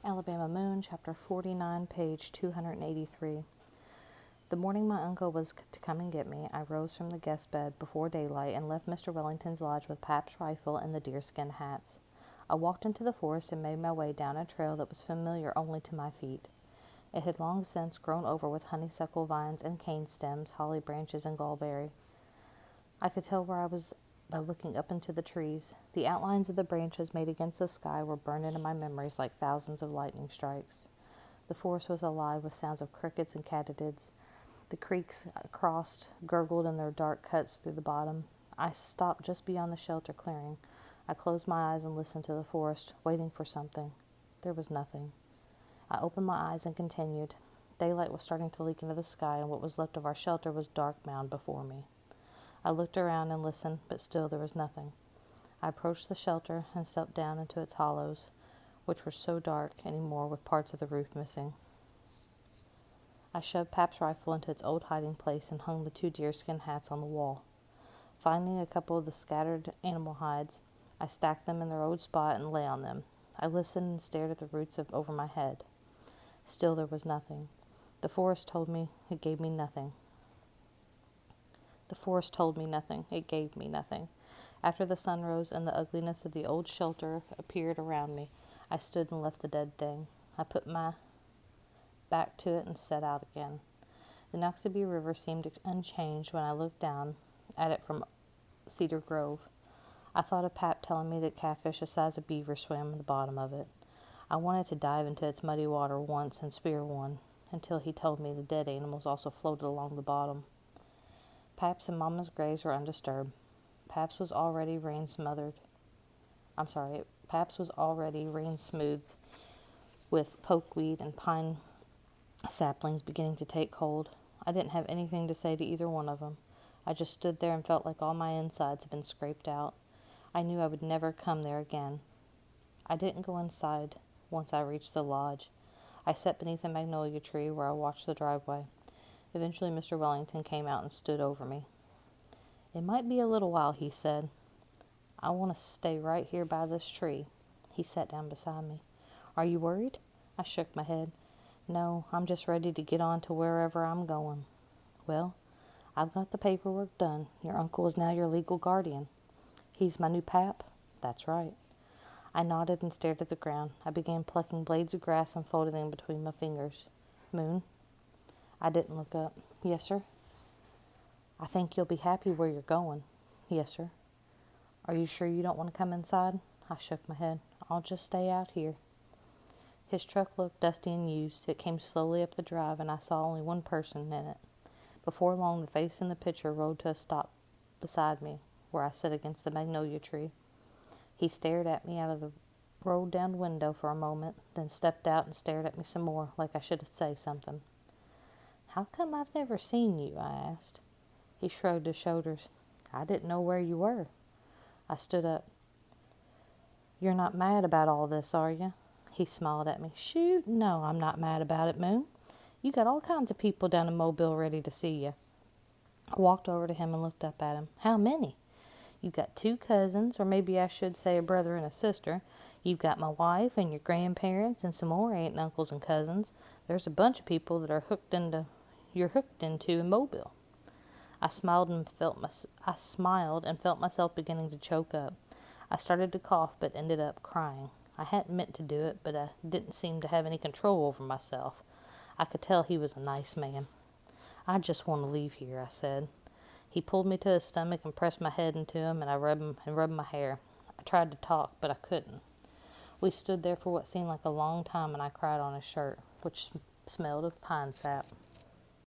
Alabama Moon, Chapter 49, page 283. The morning my uncle was to come and get me, I rose from the guest bed before daylight and left Mr. Wellington's lodge with Pap's rifle and the deerskin hats. I walked into the forest and made my way down a trail that was familiar only to my feet. It had long since grown over with honeysuckle vines and cane stems, holly branches, and gallberry. I could tell where I was by looking up into the trees. The outlines of the branches made against the sky were burned into my memories like thousands of lightning strikes. The forest was alive with sounds of crickets and katydids. The creeks crossed, gurgled in their dark cuts through the bottom. I stopped just beyond the shelter clearing. I closed my eyes and listened to the forest, waiting for something. There was nothing. I opened my eyes and continued. Daylight was starting to leak into the sky, and what was left of our shelter was dark mound before me. I looked around and listened, but still there was nothing. I approached the shelter and stepped down into its hollows, which were so dark anymore with parts of the roof missing. I shoved Pap's rifle into its old hiding place and hung the 2 deerskin hats on the wall. Finding a couple of the scattered animal hides, I stacked them in their old spot and lay on them. I listened and stared at the roots over my head. Still there was nothing. The forest told me it gave me nothing. The forest told me nothing. It gave me nothing. After the sun rose and the ugliness of the old shelter appeared around me, I stood and left the dead thing. I put my back to it and set out again. The Noxubee River seemed unchanged when I looked down at it from Cedar Grove. I thought of Pap telling me that catfish the size of beaver swam at the bottom of it. I wanted to dive into its muddy water once and spear one, until he told me the dead animals also floated along the bottom. Pap's and Mama's graves were undisturbed. Pap's was already rain smoothed with pokeweed and pine saplings beginning to take hold. I didn't have anything to say to either one of them. I just stood there and felt like all my insides had been scraped out. I knew I would never come there again. I didn't go inside once I reached the lodge. I sat beneath a magnolia tree where I watched the driveway. Eventually Mr. Wellington came out and stood over me. "It might be a little while," he said. "I want to stay right here by this tree." He sat down beside me. "Are you worried?" I shook my head. "No, I'm just ready to get on to wherever I'm going." "Well, I've got the paperwork done. Your uncle is now your legal guardian." "He's my new Pap?" "That's right." I nodded and stared at the ground. I began plucking blades of grass and folding them between my fingers. "Moon?" I didn't look up. "Yes, sir?" "I think you'll be happy where you're going." "Yes, sir." "Are you sure you don't want to come inside?" I shook my head. "I'll just stay out here." His truck looked dusty and used. It came slowly up the drive, and I saw only one person in it. Before long, the face in the picture rolled to a stop beside me, where I sat against the magnolia tree. He stared at me out of the rolled-down window for a moment, then stepped out and stared at me some more, like I should say something. "How come I've never seen you?" I asked. He shrugged his shoulders. "I didn't know where you were." I stood up. "You're not mad about all this, are you?" He smiled at me. "Shoot, no, I'm not mad about it, Moon. You got all kinds of people down in Mobile ready to see you." I walked over to him and looked up at him. "How many?" "You've got 2 cousins, or maybe I should say a brother and a sister. You've got my wife and your grandparents and some more aunt and uncles and cousins. There's a bunch of people that you're hooked into in Mobile." I smiled and felt myself beginning to choke up. I started to cough, but ended up crying. I hadn't meant to do it, but I didn't seem to have any control over myself. I could tell he was a nice man. "I just want to leave here," I said. He pulled me to his stomach and pressed my head into him, and I rubbed my hair. I tried to talk, but I couldn't. We stood there for what seemed like a long time, and I cried on his shirt, which smelled of pine sap.